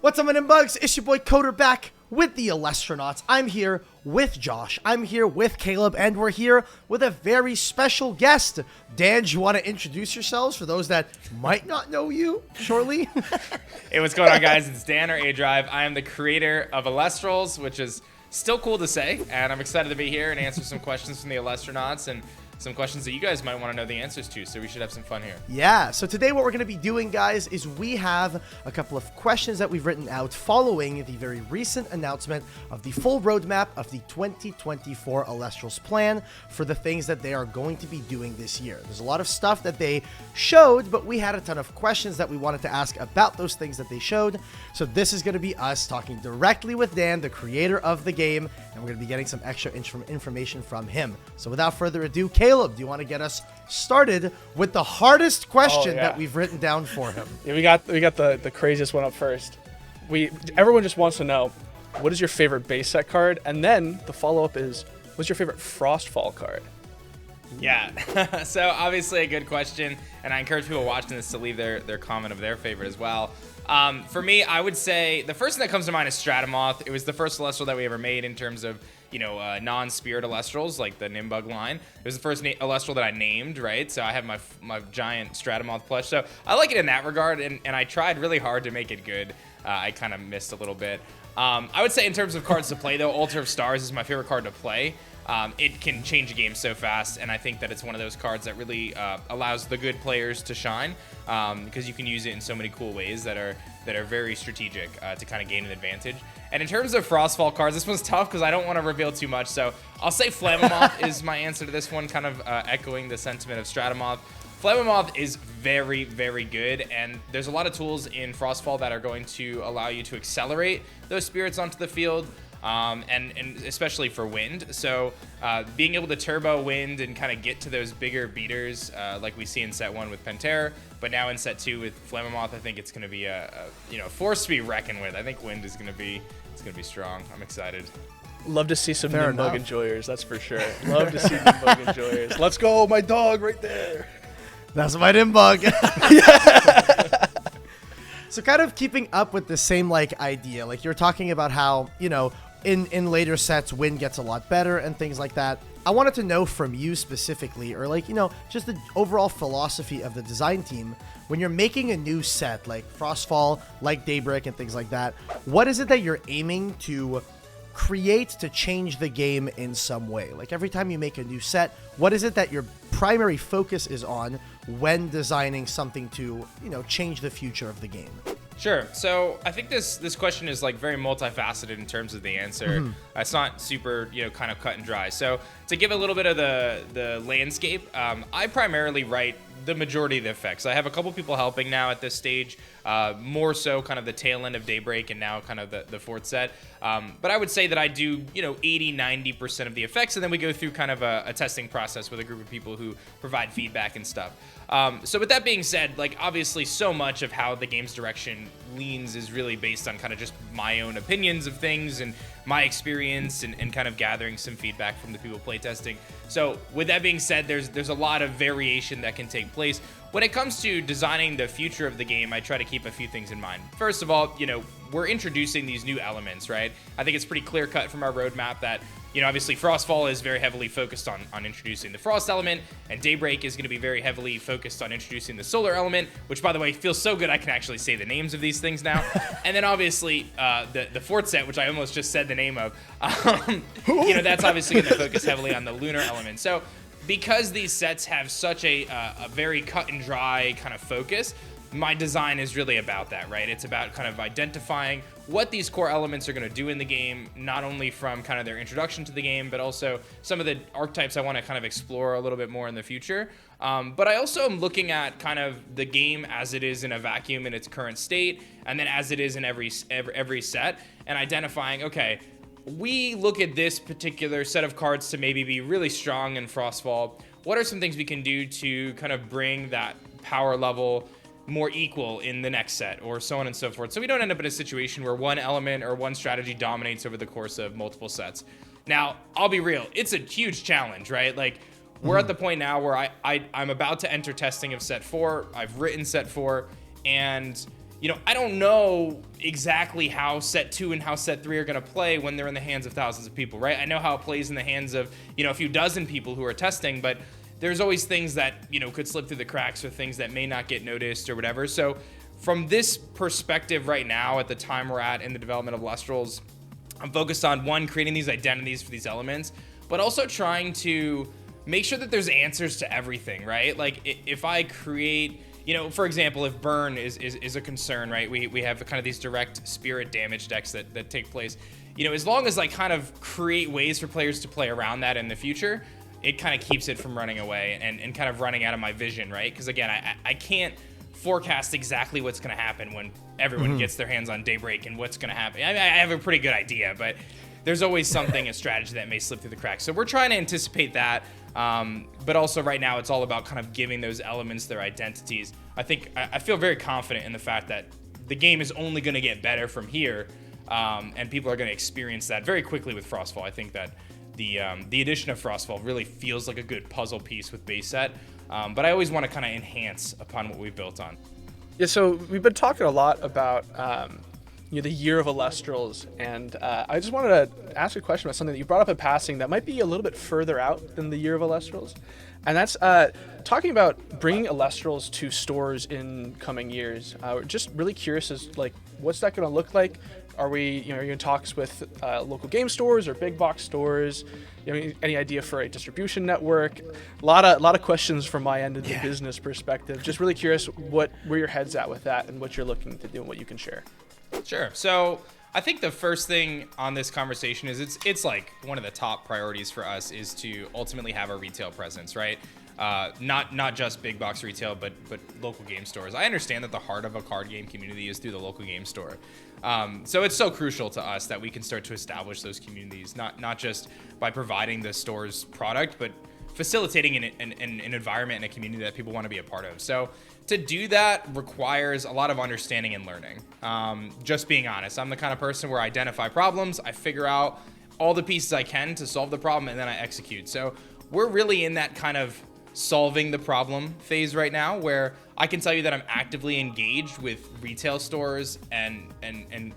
What's up, my bugs? It's your boy Coder back with the Elestronauts. I'm here with Josh. I'm here with Caleb, and we're here with a very special guest. Dan, do you want to introduce yourselves for those that might not know you shortly? Hey, what's going on, guys? It's Dan or A-Drive. I am the creator of Elestrals, which is still cool to say, and I'm excited to be here and answer some questions from the Elestronauts and some questions that you guys might want to know the answers to, so we should have some fun here. Yeah, so today what we're going to be doing, guys, is we have a couple of questions that we've written out following the very recent announcement of the full roadmap of the 2024 Elestrals plan for the things that they are going to be doing this year. There's a lot of stuff that they showed, but we had a ton of questions that we wanted to ask about those things that they showed. So this is going to be us talking directly with Dan, the creator of the game, and we're going to be getting some extra information from him. So without further ado, Caleb, do you want to get us started with the hardest question that we've written down for him? Yeah, we got the craziest one up first. Everyone just wants to know, what is your favorite base set card? And then the follow-up is, what's your favorite Frostfall card? Yeah, so obviously a good question, and I encourage people watching this to leave their comment of their favorite as well. For me, I would say the first thing that comes to mind is Stratamoth. It was the first Celestial that we ever made in terms of, non-spirit Elestrals, like the Nimbug line. It was the first Elestral that I named, right? So I have my giant Stratamoth plush. So I like it in that regard, and I tried really hard to make it good. I kind of missed a little bit. I would say in terms of cards to play, though, Altar of Stars is my favorite card to play. It can change a game so fast, and I think that it's one of those cards that really allows the good players to shine, because you can use it in so many cool ways that are very strategic to kind of gain an advantage. And in terms of Frostfall cards, this one's tough because I don't want to reveal too much, so I'll say Flammoth is my answer to this one, kind of echoing the sentiment of Stratamoth. Flammoth is very, very good, and there's a lot of tools in Frostfall that are going to allow you to accelerate those spirits onto the field. And especially for wind. So being able to turbo wind and kind of get to those bigger beaters like we see in set 1 with Pantera, but now in set 2 with Flammoth, I think it's going to be a force to be reckoned with. I think wind is going to be strong. I'm excited. Love to see some Fair Nimbug enough. enjoyers, that's for sure. Love to see Nimbug enjoyers. Let's go, my dog right there. That's my Nimbug. So kind of keeping up with the same idea, like you're talking about how, in later sets, wind gets a lot better and things like that. I wanted to know from you specifically, or just the overall philosophy of the design team when you're making a new set like Frostfall, like Daybreak and things like that. What is it that you're aiming to create to change the game in some way? Like every time you make a new set, what is it that your primary focus is on when designing something to, change the future of the game? Sure. So I think this question is very multifaceted in terms of the answer. It's not super, kind of cut and dry. So to give a little bit of the landscape, I primarily write the majority of the effects. I have a couple people helping now at this stage, more so kind of the tail end of Daybreak and now kind of the fourth set. But I would say that I do, 80-90% of the effects, and then we go through kind of a testing process with a group of people who provide feedback and stuff. So with that being said, obviously so much of how the game's direction leans is really based on kind of just my own opinions of things and my experience and kind of gathering some feedback from the people playtesting. So with that being said, there's a lot of variation that can take place. When it comes to designing the future of the game, I try to keep a few things in mind. First of all, we're introducing these new elements, right? I think it's pretty clear cut from our roadmap that, obviously Frostfall is very heavily focused on introducing the frost element, and Daybreak is going to be very heavily focused on introducing the solar element, which, by the way, feels so good I can actually say the names of these things now. And then obviously the fourth set, which I almost just said the name of, that's obviously going to focus heavily on the lunar element. So because these sets have such a very cut and dry kind of focus, my design is really about that, right? It's about kind of identifying what these core elements are going to do in the game, not only from kind of their introduction to the game, but also some of the archetypes I want to kind of explore a little bit more in the future. But I also am looking at kind of the game as it is in a vacuum in its current state, and then as it is in every set, and identifying, okay, we look at this particular set of cards to maybe be really strong in Frostfall. What are some things we can do to kind of bring that power level more equal in the next set, or so on and so forth, so we don't end up in a situation where one element or one strategy dominates over the course of multiple sets. Now, I'll be real, it's a huge challenge, right? We're at the point now where I'm about to enter testing of set 4. I've written set 4, and I don't know exactly how set 2 and how set 3 are going to play when they're in the hands of thousands of people, right? I know how it plays in the hands of, a few dozen people who are testing, but there's always things that, could slip through the cracks or things that may not get noticed or whatever. So from this perspective right now, at the time we're at in the development of Elestrals, I'm focused on, one, creating these identities for these elements, but also trying to make sure that there's answers to everything, right? Like if I create, for example, if burn is a concern, right? We have kind of these direct spirit damage decks that take place. As long as I kind of create ways for players to play around that in the future, it kind of keeps it from running away and kind of running out of my vision, right? Because again, I can't forecast exactly what's going to happen when everyone gets their hands on Daybreak and what's going to happen. I have a pretty good idea, but there's always something, a strategy that may slip through the cracks. So we're trying to anticipate that. But also right now it's all about kind of giving those elements their identities. I feel very confident in the fact that the game is only going to get better from here. And people are going to experience that very quickly with Frostfall. I think that the addition of Frostfall really feels like a good puzzle piece with base set. But I always want to kind of enhance upon what we've built on. Yeah, so we've been talking a lot about the year of Elestrals, and I just wanted to ask a question about something that you brought up in passing that might be a little bit further out than the year of Elestrals, and that's talking about bringing Elestrals to stores in coming years. We're just really curious as like what's that going to look like? Are we, are you in talks with local game stores or big box stores? Any idea for a distribution network? A lot of questions from my end of the business perspective. Just really curious where your head's at with that and what you're looking to do and what you can share. Sure. So I think the first thing on this conversation is it's like one of the top priorities for us is to ultimately have a retail presence, right? Not just big box retail, but local game stores. I understand that the heart of a card game community is through the local game store. So it's so crucial to us that we can start to establish those communities, not just by providing the store's product, but facilitating an environment and a community that people want to be a part of. So to do that requires a lot of understanding and learning. Just being honest, I'm the kind of person where I identify problems, I figure out all the pieces I can to solve the problem, and then I execute. So we're really in that kind of solving the problem phase right now, where I can tell you that I'm actively engaged with retail stores and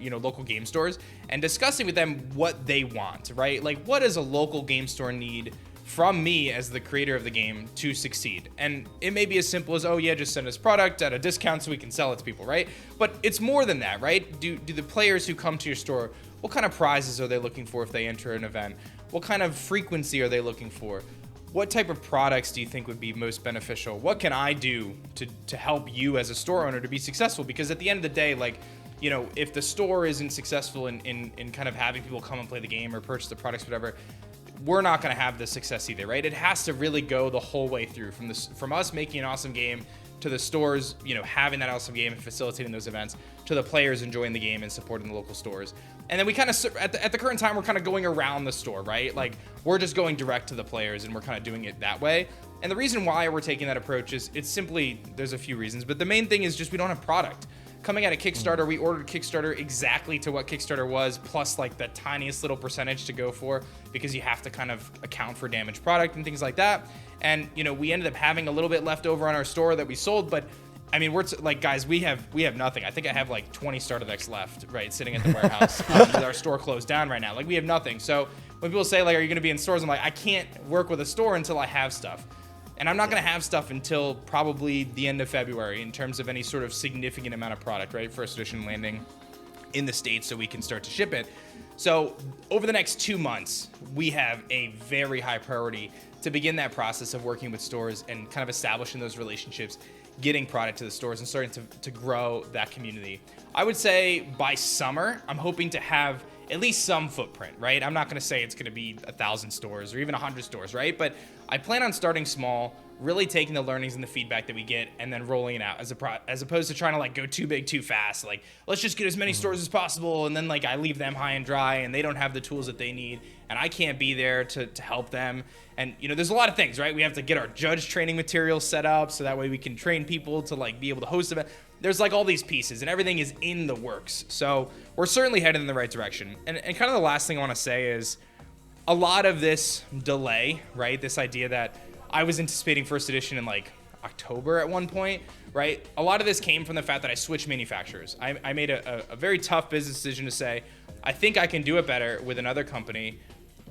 local game stores and discussing with them what they want, right? Like, what does a local game store need from me as the creator of the game to succeed? And it may be as simple as, oh yeah, just send us product at a discount so we can sell it to people, right? But it's more than that, right? Do the players who come to your store, what kind of prizes are they looking for if they enter an event? What kind of frequency are they looking for? What type of products do you think would be most beneficial? What can I do to help you as a store owner to be successful? Because at the end of the day, like, if the store isn't successful in kind of having people come and play the game or purchase the products, whatever, we're not going to have the success either, right? It has to really go the whole way through, from us making an awesome game to the stores, having that awesome game and facilitating those events, to the players enjoying the game and supporting the local stores. And then we kind of, at the current time, we're kind of going around the store, right? Like, we're just going direct to the players and we're kind of doing it that way. And the reason why we're taking that approach is it's simply, there's a few reasons, but the main thing is just we don't have product. Coming out of Kickstarter, we ordered Kickstarter exactly to what Kickstarter was, plus like the tiniest little percentage to go for, because you have to kind of account for damaged product and things like that. And, we ended up having a little bit left over on our store that we sold, but I mean, we're like, guys, we have nothing. I think I have like 20 starter decks left, right, sitting at the warehouse with our store closed down right now. Like, we have nothing. So when people say, like, are you going to be in stores? I'm like, I can't work with a store until I have stuff. And I'm not going to have stuff until probably the end of February in terms of any sort of significant amount of product, right? First edition landing in the States so we can start to ship it. So over the next 2 months, we have a very high priority to begin that process of working with stores and kind of establishing those relationships, getting product to the stores and starting to grow that community. I would say by summer, I'm hoping to have at least some footprint, right? I'm not going to say it's going to be 1,000 stores or even 100 stores, right? But I plan on starting small, really taking the learnings and the feedback that we get and then rolling it out as opposed to trying to like go too big too fast. Like, let's just get as many stores as possible, and then like I leave them high and dry and they don't have the tools that they need and I can't be there to help them. And there's a lot of things, right? We have to get our judge training materials set up so that way we can train people to like be able to host events. There's like all these pieces and everything is in the works. So we're certainly headed in the right direction. And kind of the last thing I want to say is a lot of this delay, right? This idea that I was anticipating first edition in like, October at one point, right? A lot of this came from the fact that I switched manufacturers. I made a very tough business decision to say, I think I can do it better with another company.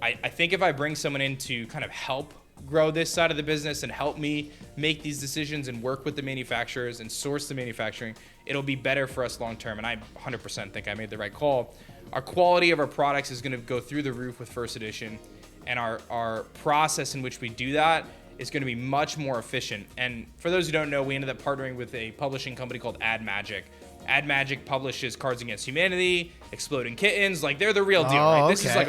I think if I bring someone in to kind of help grow this side of the business and help me make these decisions and work with the manufacturers and source the manufacturing, it'll be better for us long term. And I 100% think I made the right call. Our quality of our products is going to go through the roof with first edition, and our process in which we do that is going to be much more efficient. And for those who don't know, we ended up partnering with a publishing company called Magic. Magic publishes Cards Against Humanity, Exploding Kittens. Like, they're the real deal, right? This is like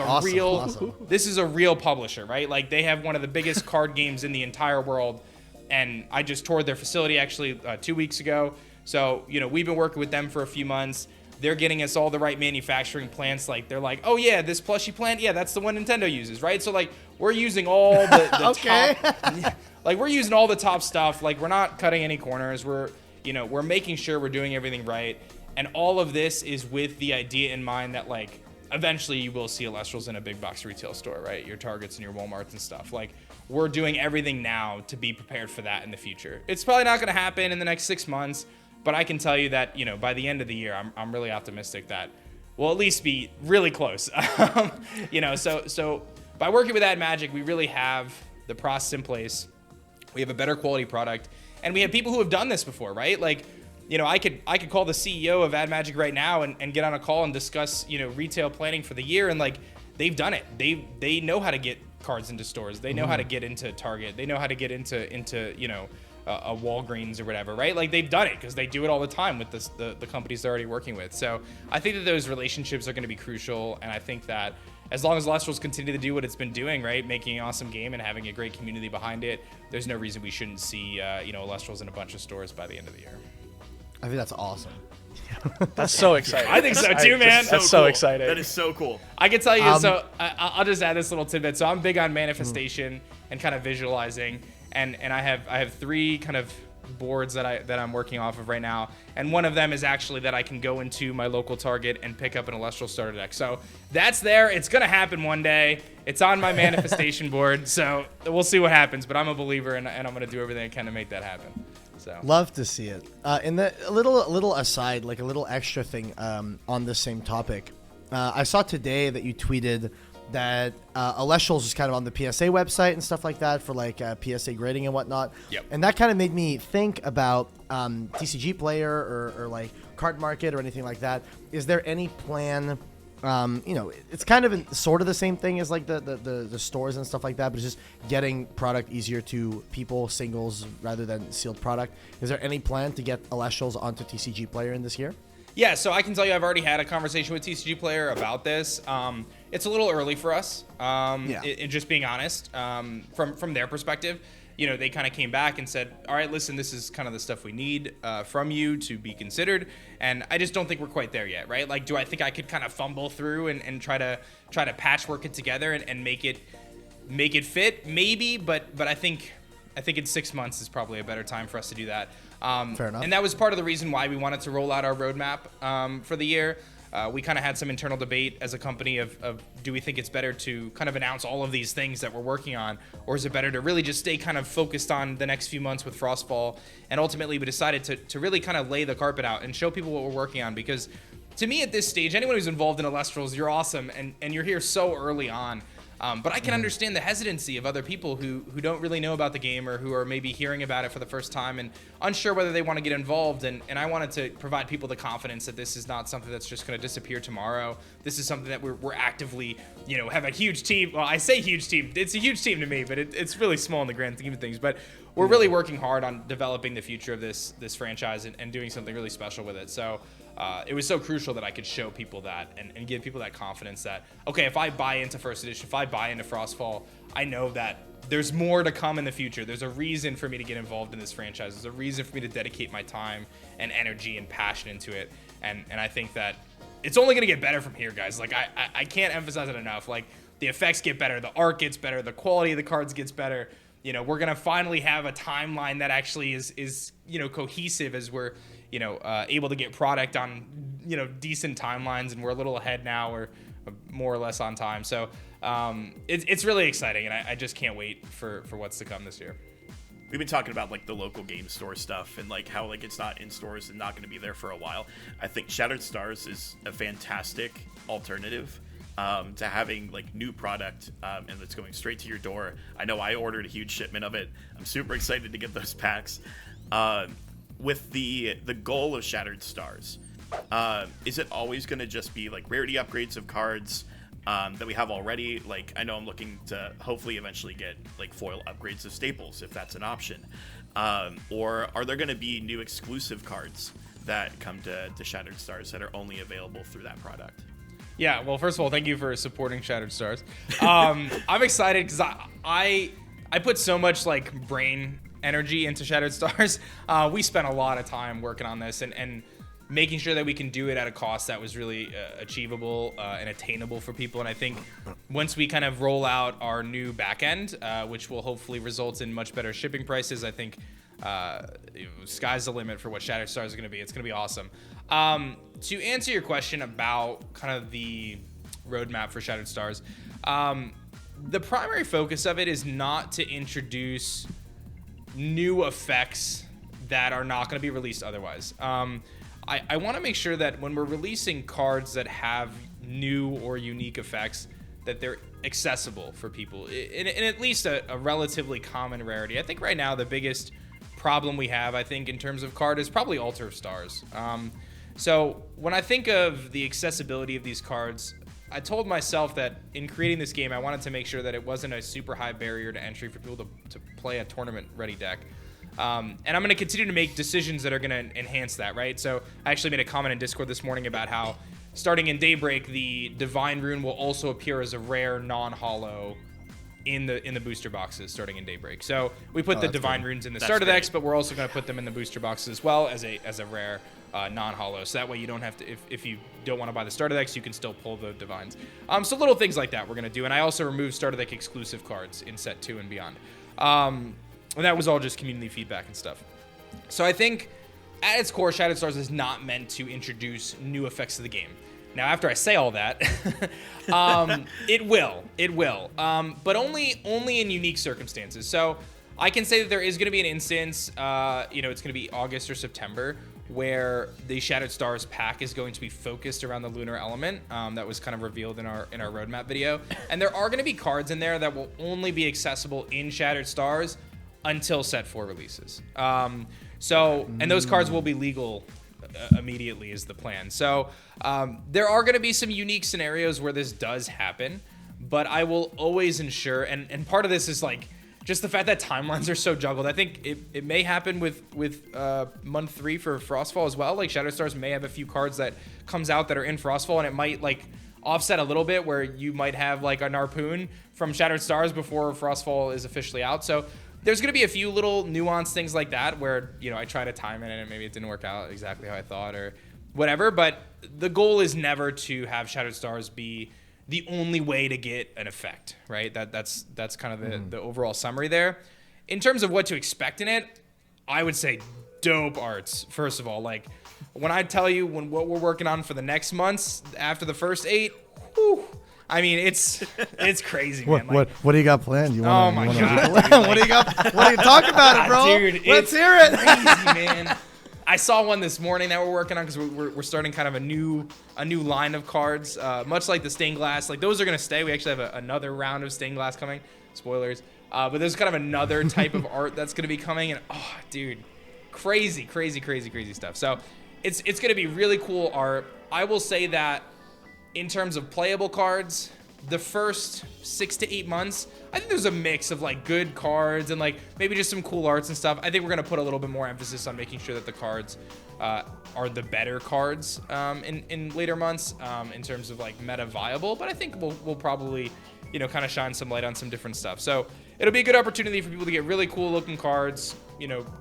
this is a real publisher, right? Like, they have one of the biggest card games in the entire world. And I just toured their facility actually 2 weeks ago. So, we've been working with them for a few months. They're getting us all the right manufacturing plants. Like, they're like, oh yeah, this plushie plant, yeah, that's the one Nintendo uses, right? So like, we're using all the top, like, we're using all the top stuff. Like, we're not cutting any corners. We're making sure we're doing everything right. And all of this is with the idea in mind that, like, eventually you will see Elestrals in a big box retail store, right? Your Targets and your Walmarts and stuff. Like, we're doing everything now to be prepared for that in the future. It's probably not going to happen in the next 6 months, but I can tell you that, by the end of the year, I'm really optimistic that we'll at least be really close. So by working with Magic, we really have the process in place. We have a better quality product, and we have people who have done this before, right? Like, I could call the CEO of Magic right now and get on a call and discuss, retail planning for the year, and like, they've done it. They know how to get cards into stores. They know how to get into Target. They know how to get into a Walgreens or whatever, right? Like, they've done it because they do it all the time with the companies they're already working with. So I think that those relationships are going to be crucial, and I think that as long as Elestrals continue to do what it's been doing, right, making an awesome game and having a great community behind it, there's no reason we shouldn't see Elestrals in a bunch of stores by the end of the year. I think that's awesome. That's so exciting. I think so too, man. That's so exciting. That is so cool. I can tell you, I'll just add this little tidbit. So I'm big on manifestation and kind of visualizing, and I have 3 kind of boards that I'm working off of right now, and one of them is actually that I can go into my local Target and pick up an Elestral starter deck. So that's there. It's gonna happen one day. It's on my manifestation board. So we'll see what happens. But I'm a believer, and I'm gonna do everything I can to make that happen. So love to see it. And a little aside, like a little extra thing on the same topic. I saw today that you tweeted that Elestrals is kind of on the PSA website and stuff like that for like PSA grading and whatnot. Yep. And that kind of made me think about TCGPlayer or like Card Market or anything like that. Is there any plan? It's kind of sort of the same thing as like the stores and stuff like that, but it's just getting product easier to people, singles rather than sealed product. Is there any plan to get Elestrals onto TCGPlayer in this year? Yeah, so I can tell you I've already had a conversation with TCGPlayer about this. It's a little early for us, just being honest. From their perspective, they kind of came back and said, all right, listen, this is kind of the stuff we need from you to be considered. And I just don't think we're quite there yet, right? Like, do I think I could kind of fumble through and try to patchwork it together and make it fit? Maybe, but I think in 6 months is probably a better time for us to do that. Fair enough. And that was part of the reason why we wanted to roll out our roadmap for the year. We kind of had some internal debate as a company of do we think it's better to kind of announce all of these things that we're working on, or is it better to really just stay kind of focused on the next few months with Frostfall? And ultimately, we decided to really kind of lay the carpet out and show people what we're working on, because to me at this stage, anyone who's involved in Elestrals, you're awesome, and you're here so early on. But I can understand the hesitancy of other people who don't really know about the game, or who are maybe hearing about it for the first time and unsure whether they want to get involved. And I wanted to provide people the confidence that this is not something that's just going to disappear tomorrow. This is something that we're actively, have a huge team. Well, I say huge team. It's a huge team to me, but it's really small in the grand scheme of things. But we're really working hard on developing the future of this franchise and doing something really special with it. So it was so crucial that I could show people that and give people that confidence that, okay, if I buy into first edition, if I buy into Frostfall, I know that there's more to come in the future. There's a reason for me to get involved in this franchise. There's a reason for me to dedicate my time and energy and passion into it. And I think that it's only going to get better from here, guys. Like, I can't emphasize it enough. Like, the effects get better, the art gets better, the quality of the cards gets better. We're going to finally have a timeline that actually is cohesive as we're able to get product on, decent timelines, and we're a little ahead now. We're more or less on time. So it's really exciting, and I just can't wait for what's to come this year. we've been talking about like the local game store stuff and like how like it's not in stores and not going to be there for a while. I think Shattered Stars is a fantastic alternative to having like new product and it's going straight to your door. I know I ordered a huge shipment of it. I'm super excited to get those packs. With the goal of Shattered Stars, is it always going to just be like rarity upgrades of cards that we have already? Like, I know I'm looking to hopefully eventually get like foil upgrades of staples if that's an option, or are there going to be new exclusive cards that come to Shattered Stars that are only available through that product? Yeah, well, first of all, thank you for supporting Shattered Stars. I'm excited because I put so much like brain energy into Shattered Stars. We spent a lot of time working on this and making sure that we can do it at a cost that was really achievable and attainable for people. And I think once we kind of roll out our new back end, which will hopefully result in much better shipping prices, I think sky's the limit for what Shattered Stars is going to be. It's going to be awesome. To answer your question about kind of the roadmap for Shattered Stars, the primary focus of it is not to introduce new effects that are not going to be released otherwise. I want to make sure that when we're releasing cards that have new or unique effects, that they're accessible for people in at least a relatively common rarity. I think right now the biggest problem we have, I think, in terms of card is probably Altar of Stars. So when I think of the accessibility of these cards, I told myself that in creating this game, I wanted to make sure that it wasn't a super high barrier to entry for people to play a tournament-ready deck. And I'm going to continue to make decisions that are going to enhance that, right? So I actually made a comment in Discord this morning about how starting in Daybreak, the Divine Rune will also appear as a rare non-holo in the booster boxes starting in Daybreak. So we put the Divine Runes in the starter decks, but we're also going to put them in the booster boxes as well as a rare non-holo. So that way you don't have to, if you don't want to buy the starter decks, you can still pull the Divines. So little things like that we're going to do. And I also removed starter deck exclusive cards in set 2 and beyond. And that was all just community feedback and stuff. So I think at its core, Shattered Stars is not meant to introduce new effects to the game. Now, after I say all that, it will, but only in unique circumstances. So I can say that there is going to be an instance, it's going to be August or September, where the Shattered Stars pack is going to be focused around the lunar element. That was kind of revealed in our roadmap video, and there are going to be cards in there that will only be accessible in Shattered Stars until set 4 releases. And those cards will be legal immediately is the plan. So there are going to be some unique scenarios where this does happen, but I will always ensure, and part of this is like just the fact that timelines are so juggled. I think it may happen with month 3 for Frostfall as well. Like Shattered Stars may have a few cards that comes out that are in Frostfall, and it might like offset a little bit where you might have like a Narpoon from Shattered Stars before Frostfall is officially out. So there's going to be a few little nuanced things like that where, I try to time it and maybe it didn't work out exactly how I thought or whatever. But the goal is never to have Shattered Stars be the only way to get an effect, right? That's kind of the overall summary there. In terms of what to expect in it, I would say dope arts, first of all. Like, when I tell you what we're working on for the next months after the first 8, whew, I mean, it's crazy, man. What do you got planned? Oh my god! What do you got? What do you talk about it, bro? Dude, let's hear it. Crazy, man. I saw one this morning that we're working on because we're starting kind of a new line of cards, much like the stained glass. Like those are gonna stay. We actually have another round of stained glass coming. Spoilers. But there's kind of another type of art that's gonna be coming, and dude, crazy stuff. So it's gonna be really cool art. I will say that in terms of playable cards, the first 6 to 8 months, I think there's a mix of like good cards and like maybe just some cool arts and stuff. I think we're gonna put a little bit more emphasis on making sure that the cards are the better cards in later months in terms of like meta viable. But I think we'll probably kind of shine some light on some different stuff. So it'll be a good opportunity for people to get really cool looking cards,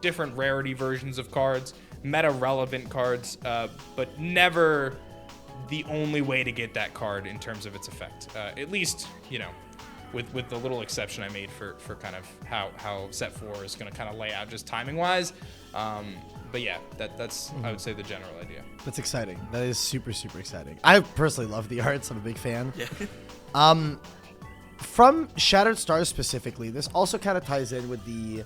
different rarity versions of cards, meta relevant cards, but never the only way to get that card in terms of its effect. At least, with the little exception I made for kind of how set 4 is going to kind of lay out just timing wise. But yeah, that's I would say the general idea. That's exciting. That is super exciting. I personally love the arts. I'm a big fan. Yeah. From Shattered Stars specifically, this also kind of ties in with the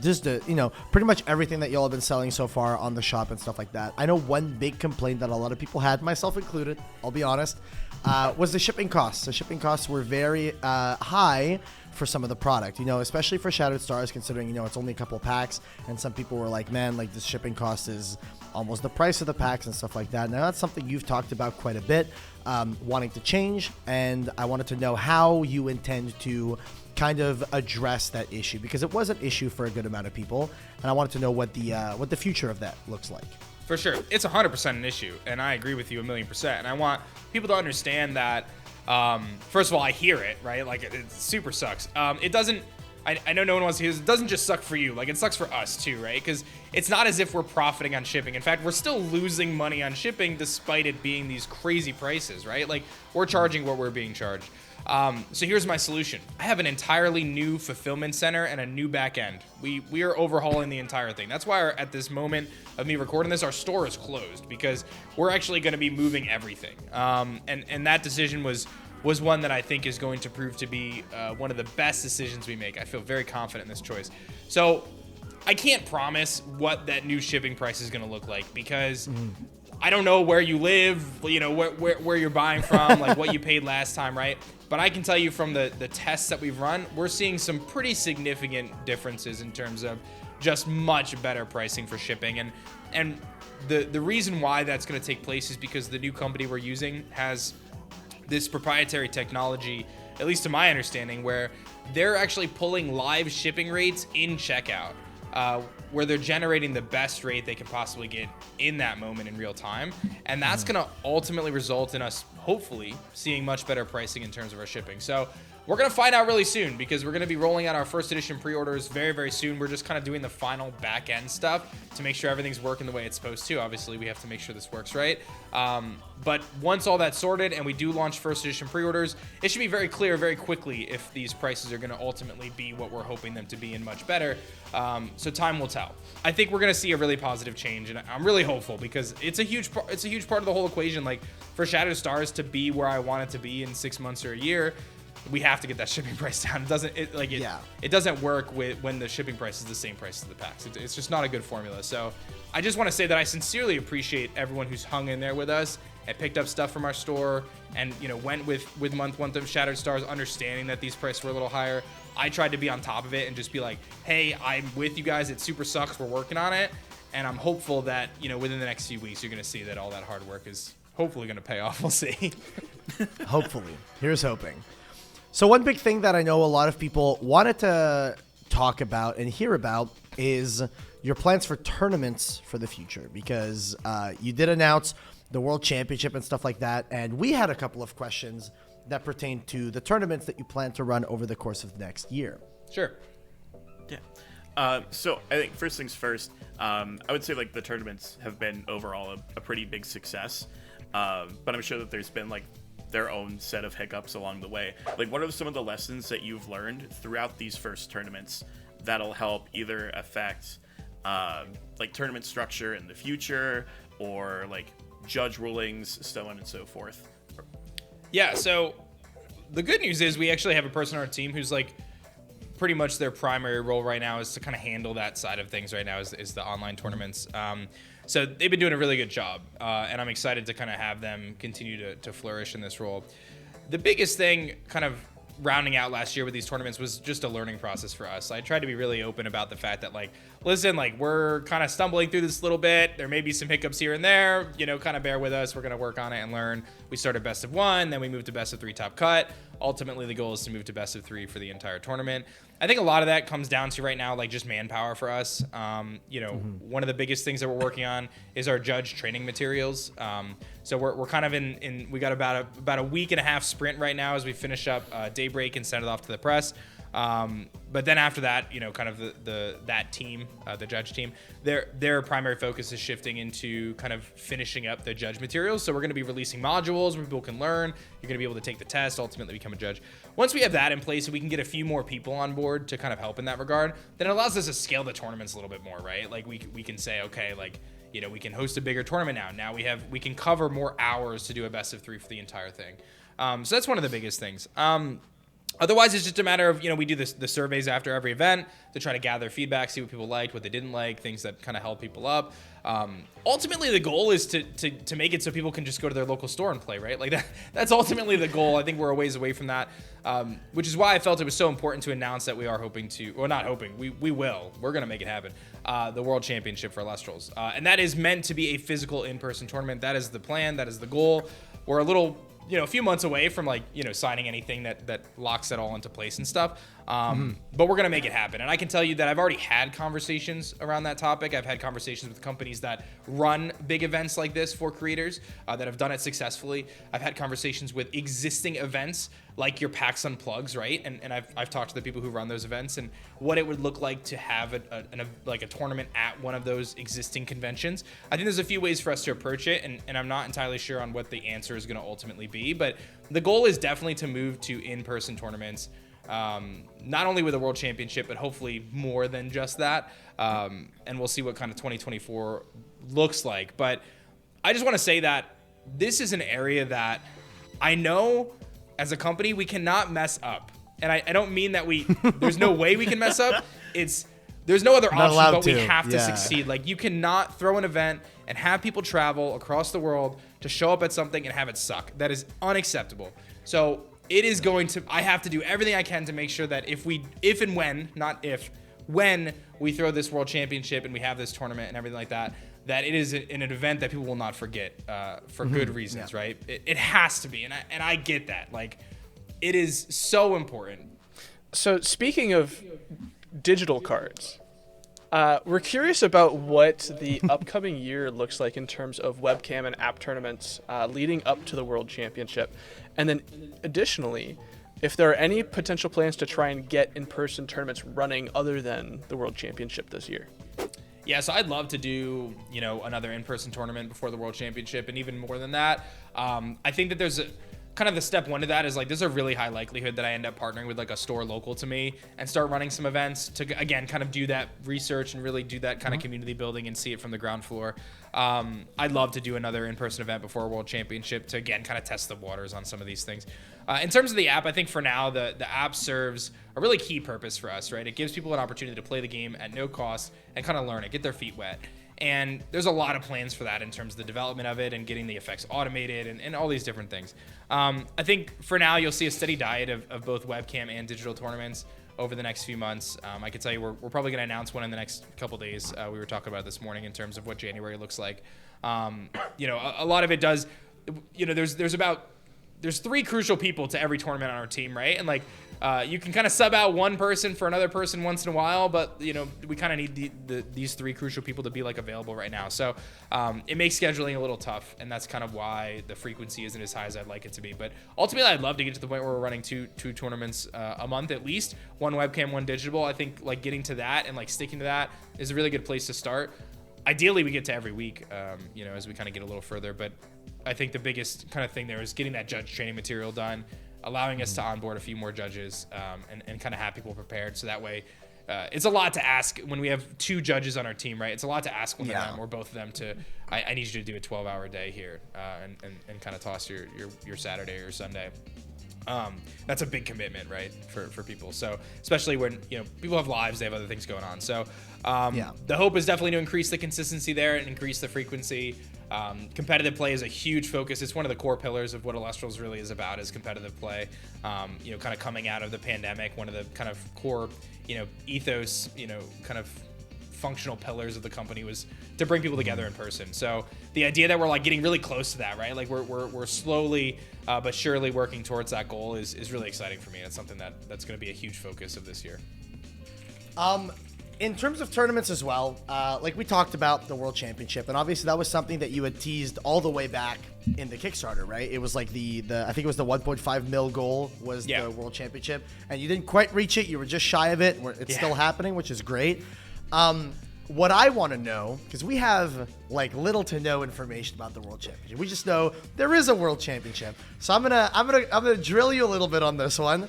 just pretty much everything that y'all have been selling so far on the shop and stuff like that. I know one big complaint that a lot of people had, myself included, I'll be honest, was the shipping costs. The shipping costs were very high for some of the product, especially for Shattered Stars, considering, it's only a couple packs, and some people were like, man, like this shipping cost is almost the price of the packs and stuff like that. Now that's something you've talked about quite a bit, wanting to change, and I wanted to know how you intend to kind of address that issue, because it was an issue for a good amount of people, and I wanted to know what the future of that looks like. For sure, it's 100% an issue, and I agree with you 1,000,000%. And I want people to understand that. First of all, I hear it, right? Like it super sucks. It doesn't. I know no one wants to hear this. It doesn't just suck for you. Like it sucks for us too, right? Because it's not as if we're profiting on shipping. In fact, we're still losing money on shipping despite it being these crazy prices, right? Like we're charging what we're being charged. So here's my solution. I have an entirely new fulfillment center and a new back end. We are overhauling the entire thing. That's why at this moment of me recording this, our store is closed, because we're actually going to be moving everything. And that decision was one that I think is going to prove to be one of the best decisions we make. I feel very confident in this choice. So I can't promise what that new shipping price is going to look like, because I don't know where you live, where you're buying from, like what you paid last time, right? But I can tell you from the tests that we've run, we're seeing some pretty significant differences in terms of just much better pricing for shipping. And the reason why that's going to take place is because the new company we're using has this proprietary technology, at least to my understanding, where they're actually pulling live shipping rates in checkout, where they're generating the best rate they can possibly get in that moment in real time. And that's going to ultimately result in us, hopefully, seeing much better pricing in terms of our shipping. So we're going to find out really soon, because we're going to be rolling out our first edition pre-orders very, very soon. We're just kind of doing the final back end stuff to make sure everything's working the way it's supposed to. Obviously, we have to make sure this works right. But once all that's sorted and we do launch first edition pre-orders, it should be very clear very quickly if these prices are going to ultimately be what we're hoping them to be and much better. So time will tell. I think we're going to see a really positive change, and I'm really hopeful, because it's a huge part of the whole equation. Like for Shattered Stars to be where I want it to be in 6 months or a year, we have to get that shipping price down. It doesn't work when the shipping price is the same price as the packs. It's just not a good formula. So I just want to say that I sincerely appreciate everyone who's hung in there with us and picked up stuff from our store, and went with month one of Shattered Stars, understanding that these prices were a little higher. I tried to be on top of it and just be like, hey, I'm with you guys. It super sucks. We're working on it, and I'm hopeful that within the next few weeks you're going to see that all that hard work is hopefully going to pay off. We'll see. Hopefully. Here's hoping. So one big thing that I know a lot of people wanted to talk about and hear about is your plans for tournaments for the future, because you did announce the World Championship and stuff like that, and we had a couple of questions that pertain to the tournaments that you plan to run over the course of the next year. Sure. Yeah. So I think first things first, I would say like the tournaments have been overall a pretty big success, but I'm sure that there's been like their own set of hiccups along the way. Like, what are some of the lessons that you've learned throughout these first tournaments that'll help either affect like tournament structure in the future, or like judge rulings, so on and so forth? Yeah, so the good news is we actually have a person on our team who's like pretty much their primary role right now is to kind of handle that side of things right now, is the online tournaments. So they've been doing a really good job, and I'm excited to kind of have them continue to flourish in this role. The biggest thing kind of rounding out last year with these tournaments was just a learning process for us. I tried to be really open about the fact that, like, listen, like, we're kind of stumbling through this a little bit. There may be some hiccups here and there, kind of bear with us. We're going to work on it and learn. We started best of 1, then we moved to best of 3 top cut. Ultimately, the goal is to move to best of 3 for the entire tournament. I think a lot of that comes down to right now, like, just manpower for us. One of the biggest things that we're working on is our judge training materials. So we're kind of we got about a week and a half sprint right now as we finish up Daybreak and send it off to the press. But then after that, kind of that team, the judge team, their primary focus is shifting into kind of finishing up the judge materials. So we're going to be releasing modules where people can learn. You're going to be able to take the test, ultimately become a judge. Once we have that in place and we can get a few more people on board to kind of help in that regard, then it allows us to scale the tournaments a little bit more, right? Like we can say, okay, like, we can host a bigger tournament now. Now we can cover more hours to do a best of 3 for the entire thing. So that's one of the biggest things. Otherwise, it's just a matter of, we do the surveys after every event to try to gather feedback, see what people liked, what they didn't like, things that kind of held people up. Ultimately, the goal is to make it so people can just go to their local store and play, right? Like that's ultimately the goal. I think we're a ways away from that, which is why I felt it was so important to announce that we are hoping to, or not hoping, we're going to make it happen, the World Championship for Elestrals. And that is meant to be a physical in-person tournament. That is the plan. That is the goal. We're a little... a few months away from signing anything that locks it all into place and stuff. But we're going to make it happen. And I can tell you that I've already had conversations around that topic. I've had conversations with companies that run big events like this for creators that have done it successfully. I've had conversations with existing events like your PAX Unplugs, right? And I've talked to the people who run those events and what it would look like to have a tournament at one of those existing conventions. I think there's a few ways for us to approach it, and I'm not entirely sure on what the answer is going to ultimately be, but the goal is definitely to move to in-person tournaments, not only with the World Championship, but hopefully more than just that. And we'll see what kind of 2024 looks like. But I just want to say that this is an area that I know as a company we cannot mess up. And I don't mean that there's no way we can mess up. There's no other option, but we have to succeed. Like, you cannot throw an event and have people travel across the world to show up at something and have it suck. That is unacceptable. So I have to do everything I can to make sure that when we throw this World Championship and we have this tournament and everything like that, that it is an event that people will not forget for good reasons, right? It has to be, and I get that. Like, it is so important. So speaking of digital cards, we're curious about what the upcoming year looks like in terms of webcam and app tournaments leading up to the World Championship. And then additionally, if there are any potential plans to try and get in-person tournaments running other than the World Championship this year. Yeah, so I'd love to do, another in-person tournament before the World Championship, and even more than that. I think that there's kind of the step one to that is there's a really high likelihood that I end up partnering with a store local to me and start running some events to, again, kind of do that research and really do that kind of community building and see it from the ground floor. I'd love to do another in-person event before a World Championship to, again, kind of test the waters on some of these things. In terms of the app, I think for now the app serves a really key purpose for us, right? It gives people an opportunity to play the game at no cost and kind of learn it, get their feet wet. And there's a lot of plans for that in terms of the development of it and getting the effects automated and all these different things. I think for now you'll see a steady diet of both webcam and digital tournaments over the next few months. I can tell you we're probably going to announce one in the next couple days. We were talking about it this morning in terms of what January looks like. A lot of it does, there's three crucial people to every tournament on our team, right? And you can kind of sub out one person for another person once in a while, but we kind of need these three crucial people to be available right now. So it makes scheduling a little tough, and that's kind of why the frequency isn't as high as I'd like it to be. But ultimately, I'd love to get to the point where we're running two tournaments a month at least, one webcam, one digital. I think getting to that and sticking to that is a really good place to start. Ideally, we get to every week, as we kind of get a little further. But I think the biggest kind of thing there is getting that judge training material done, allowing us to onboard a few more judges, and kind of have people prepared. So that way, it's a lot to ask when we have two judges on our team, right? It's a lot to ask one of them or both of them to, I need you to do a 12-hour day here and kind of toss your Saturday or Sunday. That's a big commitment, right, for people. So especially when people have lives, they have other things going on. So the hope is definitely to increase the consistency there and increase the frequency. Competitive play is a huge focus. It's one of the core pillars of what Elestrals really is about, is competitive play. Kind of coming out of the pandemic, one of the kind of core ethos, kind of functional pillars of the company was to bring people together in person. So the idea that we're getting really close to that, right? We're slowly but surely working towards that goal is really exciting for me. And it's something that's going to be a huge focus of this year. In terms of tournaments as well, we talked about the World Championship, and obviously that was something that you had teased all the way back in the Kickstarter, right? It was I think it was the 1.5 mil goal was the World Championship, and you didn't quite reach it. You were just shy of it. It's still happening, which is great. What I want to know, because we have little to no information about the World Championship, we just know there is a World Championship. So I'm gonna drill you a little bit on this one.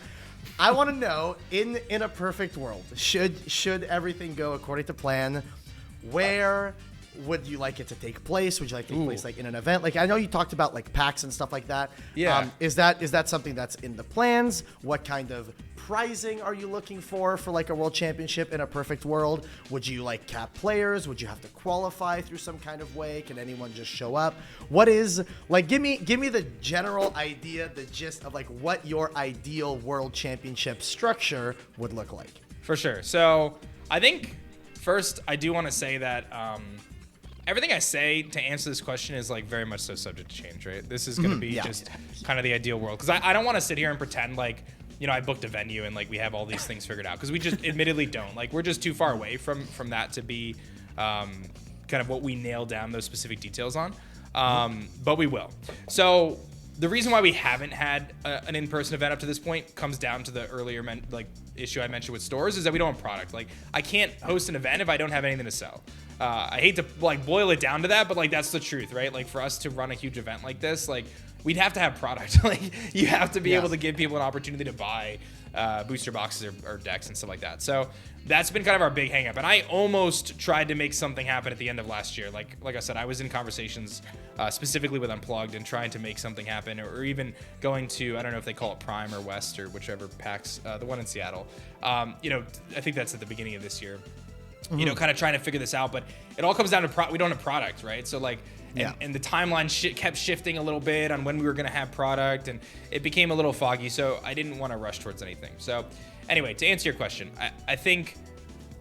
I want to know, in a perfect world, should everything go according to plan, where would you like it to take place? Would you like it to take place like in an event? Like I know you talked about like packs and stuff like that. Yeah. Is that something that's in the plans? What kind of prizing are you looking for like a world championship in a perfect world? Would you like cap players? Would you have to qualify through some kind of way? Can anyone just show up? What is like? Give me the general idea, the gist of like what your ideal world championship structure would look like. For sure. So I think first I do want to say that everything I say to answer this question is like very much so subject to change, right? This is going to be just kind of the ideal world, because I don't want to sit here and pretend like, you know, I booked a venue and like we have all these things figured out, because we just admittedly don't. Like we're just too far away from that to be kind of what we nail down those specific details on. But we will. So the reason why we haven't had an in-person event up to this point comes down to the earlier issue I mentioned with stores, is that we don't have product. Like I can't host an event if I don't have anything to sell. I hate to like boil it down to that, but like that's the truth, right? Like for us to run a huge event like this, like we'd have to have product. Like you have to be able to give people an opportunity to buy booster boxes or decks and stuff like that. So that's been kind of our big hang up. And I almost tried to make something happen at the end of last year. Like I said, I was in conversations specifically with Unplugged and trying to make something happen, or even going to, I don't know if they call it Prime or West or whichever PAX, the one in Seattle. You know, I think that's at the beginning of this year. You know, kind of trying to figure this out, but it all comes down to we don't have product, right? So like, and the timeline kept shifting a little bit on when we were going to have product, and it became a little foggy. So I didn't want to rush towards anything. So anyway, to answer your question, I think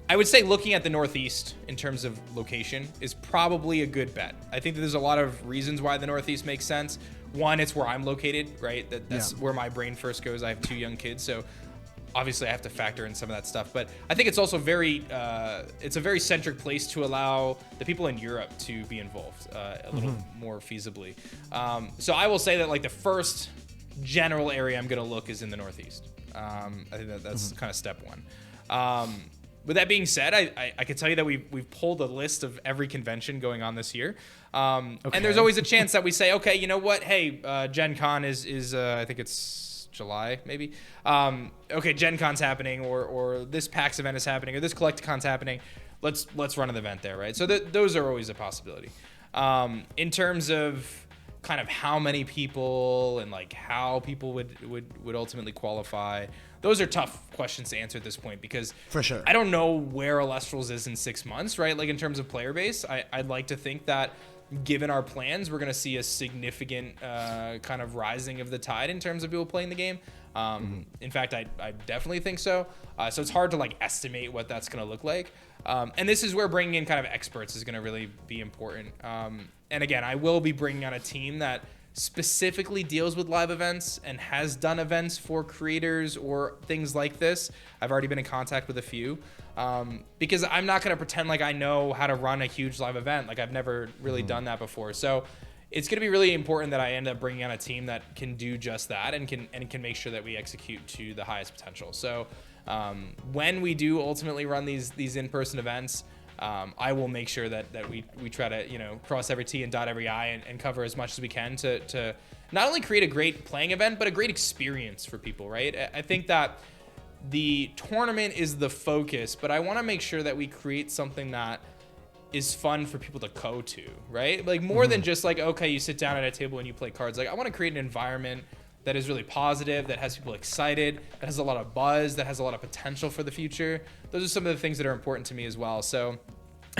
I would say looking at the Northeast in terms of location is probably a good bet. I think that there's a lot of reasons why the Northeast makes sense. One, it's where I'm located, right? That's where my brain first goes. I have 2 young kids, so obviously I have to factor in some of that stuff, but I think it's also it's a very centric place to allow the people in Europe to be involved a little more feasibly. So I will say that like the first general area I'm going to look is in the Northeast. I think that's kind of step one. With that being said, I can tell you that we've pulled a list of every convention going on this year. And there's always a chance that we say, okay, you know what? Hey, Gen Con is I think it's July, maybe. Okay, Gen Con's happening, or this PAX event is happening, or this Collecticon's happening. Let's run an event there, right? So those are always a possibility. In terms of kind of how many people and like how people would ultimately qualify, those are tough questions to answer at this point, because for sure I don't know where Elestrals is in 6 months, right? Like in terms of player base, I'd like to think that given our plans, we're going to see a significant kind of rising of the tide in terms of people playing the game. In fact, I definitely think so. So it's hard to like estimate what that's going to look like. And this is where bringing in kind of experts is going to really be important. And again, I will be bringing on a team that specifically deals with live events and has done events for creators or things like this. I've already been in contact with a few, because I'm not going to pretend like I know how to run a huge live event. Like I've never really done that before. So it's going to be really important that I end up bringing on a team that can do just that and can make sure that we execute to the highest potential. So when we do ultimately run these in-person events, I will make sure that we try to, you know, cross every T and dot every I and cover as much as we can to not only create a great playing event, but a great experience for people, right? I think that the tournament is the focus, but I want to make sure that we create something that is fun for people to go to, right? Like more than just like, okay, you sit down at a table and you play cards. Like I want to create an environment that is really positive, that has people excited, that has a lot of buzz, that has a lot of potential for the future. Those are some of the things that are important to me as well. So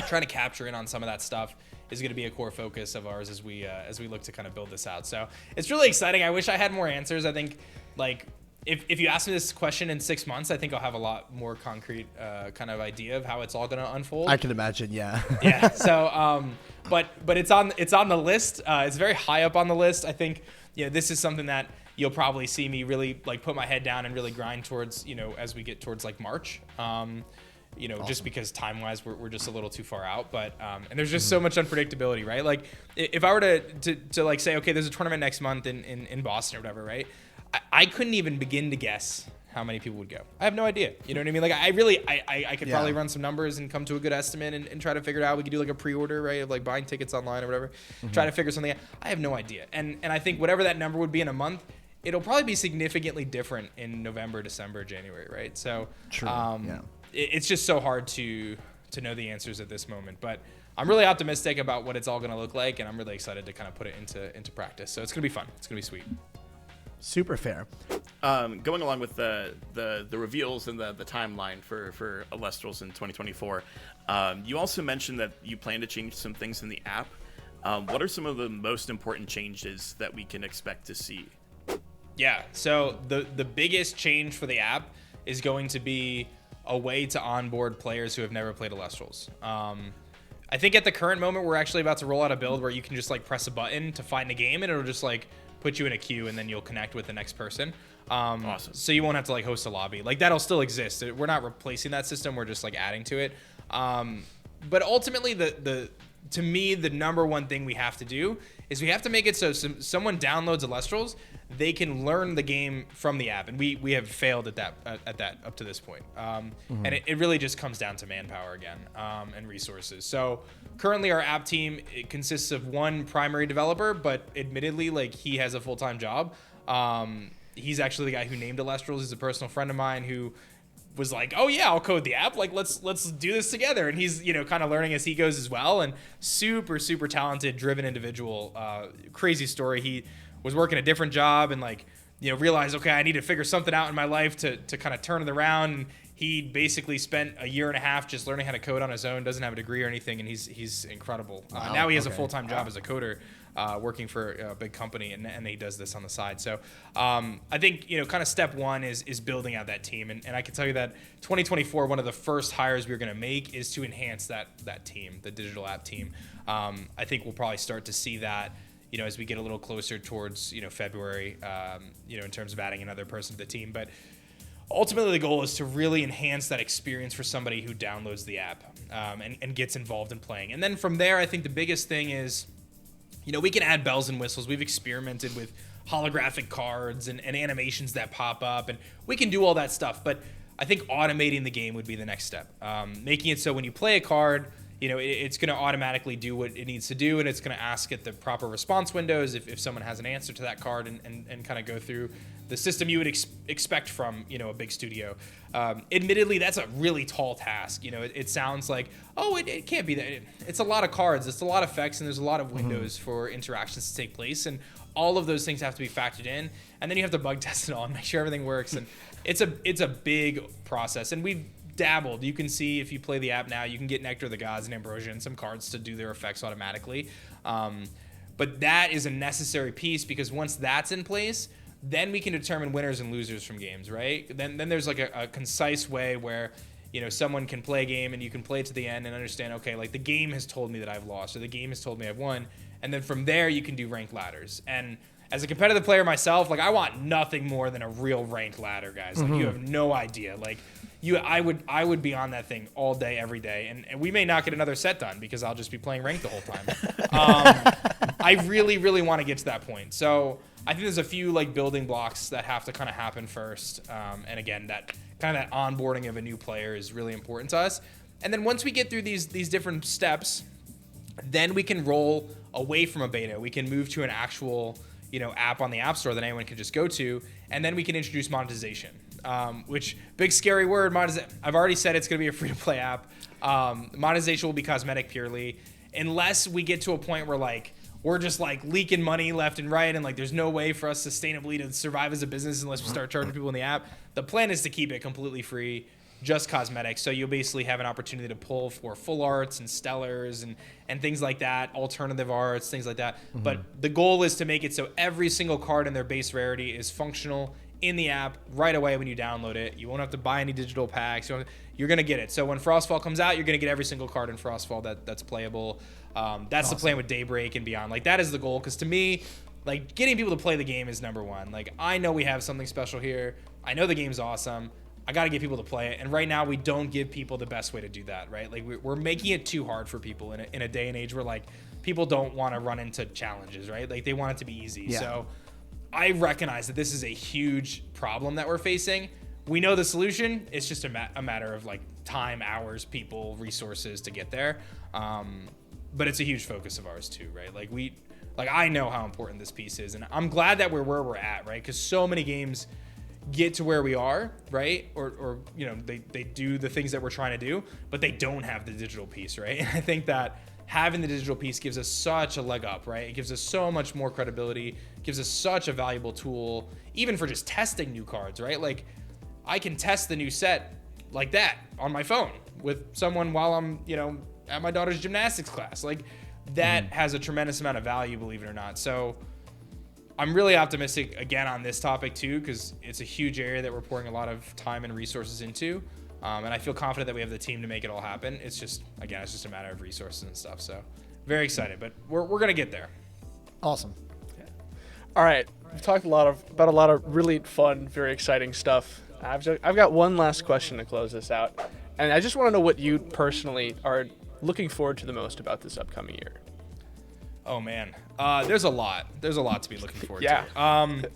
trying to capture in on some of that stuff is going to be a core focus of ours as we look to kind of build this out. So it's really exciting. I wish I had more answers. I think like if you ask me this question in 6 months, I think I'll have a lot more concrete kind of idea of how it's all going to unfold. I can imagine, yeah. Yeah. So, but it's on the list. It's very high up on the list. I think, you know, this is something that you'll probably see me really like put my head down and really grind towards, you know, as we get towards like March. You know, awesome. Just because time-wise we're just a little too far out, but and there's just so much unpredictability, right? Like if I were to like say, okay, there's a tournament next month in Boston or whatever, right? I couldn't even begin to guess how many people would go. I have no idea. You know what I mean? Like I could probably run some numbers and come to a good estimate and try to figure it out. We could do like a pre-order, right? Of like buying tickets online or whatever. Try to figure something out. I have no idea. And I think whatever that number would be in a month, it'll probably be significantly different in November, December, January, right? So it's just so hard to know the answers at this moment. But I'm really optimistic about what it's all going to look like, and I'm really excited to kind of put it into practice. So it's going to be fun. It's going to be sweet. Super fair. Going along with the reveals and the timeline for Elestrals in 2024, you also mentioned that you plan to change some things in the app. What are some of the most important changes that we can expect to see? Yeah, so the biggest change for the app is going to be a way to onboard players who have never played Elestrals. I think at the current moment, we're actually about to roll out a build where you can just like press a button to find a game, and it'll just like put you in a queue, and then you'll connect with the next person. Awesome. So you won't have to like host a lobby. Like that'll still exist. We're not replacing that system. We're just like adding to it. But ultimately, to me, the number one thing we have to do is we have to make it so someone downloads Elestrals, they can learn the game from the app, and we have failed at that up to this point. And it really just comes down to manpower again, and resources. So currently our app team, it consists of one primary developer, but admittedly, like he has a full-time job. He's actually the guy who named Elestrals. He's a personal friend of mine who was like, oh yeah, I'll code the app. Like let's do this together. And he's, kind of learning as he goes as well. And super, super talented, driven individual. Crazy story. He was working a different job and realized, okay, I need to figure something out in my life to kind of turn it around. And he basically spent a year and a half just learning how to code on his own, doesn't have a degree or anything. And he's incredible. Wow. Now he has a Okay. full-time job as a coder. Working for a big company, and he does this on the side. So I think, kind of step one is building out that team. And I can tell you that 2024, one of the first hires we're going to make is to enhance that team, the digital app team. I think we'll probably start to see that, as we get a little closer towards, February, in terms of adding another person to the team. But ultimately, the goal is to really enhance that experience for somebody who downloads the app and gets involved in playing. And then from there, I think the biggest thing is, we can add bells and whistles. We've experimented with holographic cards and animations that pop up, and we can do all that stuff. But I think automating the game would be the next step. Making it so when you play a card, it's going to automatically do what it needs to do, and it's going to ask at the proper response windows if someone has an answer to that card and kind of go through the system you would expect from, a big studio. Admittedly, that's a really tall task. It sounds like, it can't be that. It's a lot of cards, it's a lot of effects, and there's a lot of windows for interactions to take place, and all of those things have to be factored in, and then you have to bug test it all and make sure everything works, and it's a big process, and we've dabbled. You can see if you play the app now, you can get Nectar of the Gods and Ambrosia and some cards to do their effects automatically. But that is a necessary piece, because once that's in place, then we can determine winners and losers from games, right? Then there's like a concise way where, someone can play a game and you can play it to the end and understand, okay, like the game has told me that I've lost, or the game has told me I've won. And then from there, you can do ranked ladders. And as a competitive player myself, like I want nothing more than a real ranked ladder, guys. Like you have no idea. Like I would be on that thing all day, every day. And we may not get another set done because I'll just be playing ranked the whole time. I really, really want to get to that point. So I think there's a few like building blocks that have to kind of happen first. And again, that kind of that onboarding of a new player is really important to us. And then once we get through these different steps, then we can roll away from a beta. We can move to an actual, app on the App Store that anyone can just go to, and then we can introduce monetization. Which big scary word, I've already said it's going to be a free-to-play app. Monetization will be cosmetic purely, unless we get to a point where like we're just like leaking money left and right, and like there's no way for us sustainably to survive as a business unless we start charging people in the app. The plan is to keep it completely free, just cosmetic. So you'll basically have an opportunity to pull for full arts and stellars and things like that, alternative arts, things like that. But the goal is to make it so every single card in their base rarity is functional in the app right away when you download it. You won't have to buy any digital packs. You're going to get it. So when Frostfall comes out, you're going to get every single card in Frostfall that's playable. That's awesome. The plan with Daybreak and beyond. Like that is the goal, because to me, like getting people to play the game is number one. Like I know we have something special here. I know the game's awesome. I got to get people to play it. And right now we don't give people the best way to do that, right? Like we're making it too hard for people in a day and age where like people don't want to run into challenges, right? Like they want it to be easy. Yeah. So I recognize that this is a huge problem that we're facing. We know the solution. It's just a matter of like time, hours, people, resources to get there. But it's a huge focus of ours too, right? Like I know how important this piece is, and I'm glad that we're where we're at, right? Because so many games get to where we are, right? Or they do the things that we're trying to do, but they don't have the digital piece, right? And I think that having the digital piece gives us such a leg up, right? It gives us so much more credibility, gives us such a valuable tool, even for just testing new cards, right? Like, I can test the new set like that on my phone with someone while I'm, at my daughter's gymnastics class. Like, that has a tremendous amount of value, believe it or not. So I'm really optimistic again on this topic too, because it's a huge area that we're pouring a lot of time and resources into. And I feel confident that we have the team to make it all happen. It's just a matter of resources and stuff. So very excited, but we're going to get there. Awesome. All right. We've talked about a lot of really fun, very exciting stuff. I've got one last question to close this out. And I just want to know what you personally are looking forward to the most about this upcoming year. Oh man, there's a lot to be looking forward Yeah. to.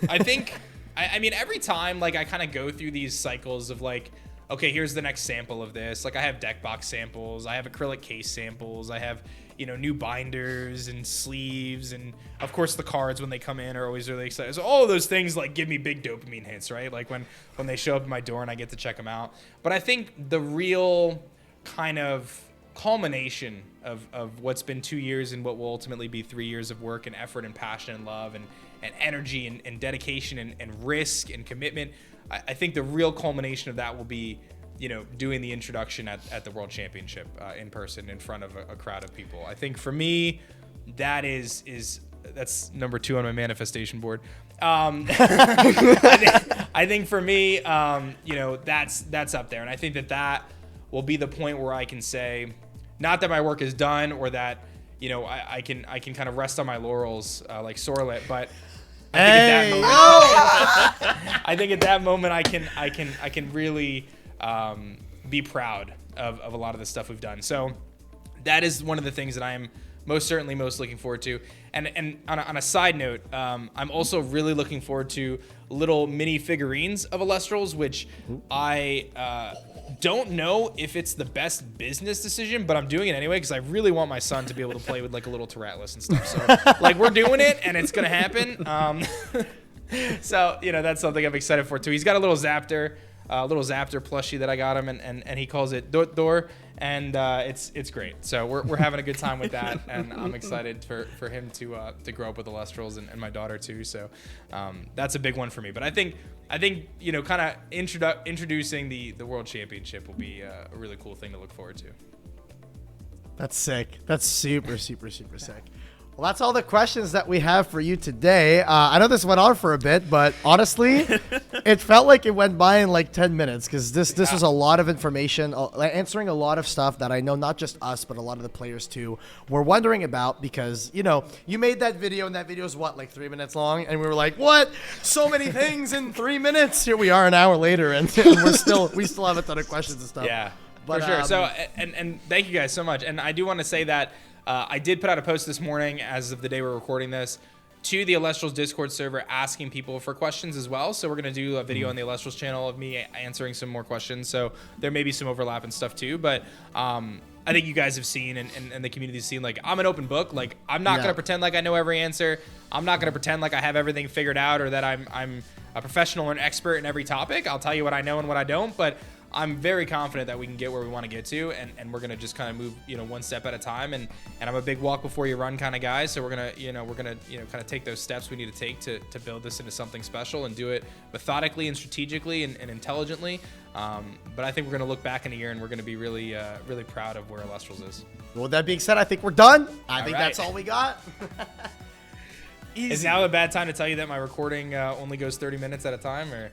I think, I mean, every time like I kind of go through these cycles of like, okay, here's the next sample of this. Like I have deck box samples, I have acrylic case samples, I have new binders and sleeves, and of course the cards when they come in are always really exciting. So all of those things like give me big dopamine hits, right? Like when they show up at my door and I get to check them out. But I think the real kind of culmination of what's been 2 years and what will ultimately be 3 years of work and effort and passion and love and energy and dedication and risk and commitment. I think the real culmination of that will be, doing the introduction at the World Championship in person in front of a crowd of people. I think for me, that's number 2 on my manifestation board. I think for me, that's up there. And I think that will be the point where I can say, not that my work is done or that, I can kind of rest on my laurels like Sorlet, but I think at that moment I can really be proud of a lot of the stuff we've done. So that is one of the things that I am most looking forward to. And on a side note, I'm also really looking forward to little mini figurines of Elestrals, which I don't know if it's the best business decision, but I'm doing it anyway because I really want my son to be able to play with like a little Tyrantlus and stuff. So like we're doing it and it's gonna happen. So that's something I'm excited for too. He's got a little Zaptor plushie that I got him, and he calls it Dor, and it's great. So we're having a good time with that, and I'm excited for him to grow up with Elestrals and my daughter too. So that's a big one for me. But I think kind of introducing the World Championship will be a really cool thing to look forward to. That's sick. That's super, super, super sick. Well, that's all the questions that we have for you today. I know this went on for a bit, but honestly, it felt like it went by in like 10 minutes because this was a lot of information, answering a lot of stuff that I know not just us, but a lot of the players too were wondering about because, you made that video and that video is like 3 minutes long. And we were like, what? So many things in 3 minutes. Here we are an hour later and we still have a ton of questions and stuff. Yeah, but, for sure. So, and thank you guys so much. And I do want to say that I did put out a post this morning as of the day we're recording this to the Elestrals Discord server asking people for questions as well. So we're going to do a video on the Elestrals channel of me answering some more questions. So there may be some overlap and stuff too. But I think you guys have seen and the community's seen, like, I'm an open book. Like, I'm not going to pretend like I know every answer. I'm not going to pretend like I have everything figured out or that I'm a professional or an expert in every topic. I'll tell you what I know and what I don't. But I'm very confident that we can get where we want to get to, and we're gonna just kind of move, one step at a time. And I'm a big walk before you run kind of guy, so we're gonna kind of take those steps we need to take to build this into something special and do it methodically and strategically and intelligently. But I think we're gonna look back in a year and we're gonna be really proud of where Elestrals is. Well, with that being said, I think we're done. I think right. that's all we got. Is now a bad time to tell you that my recording only goes 30 minutes at a time, or?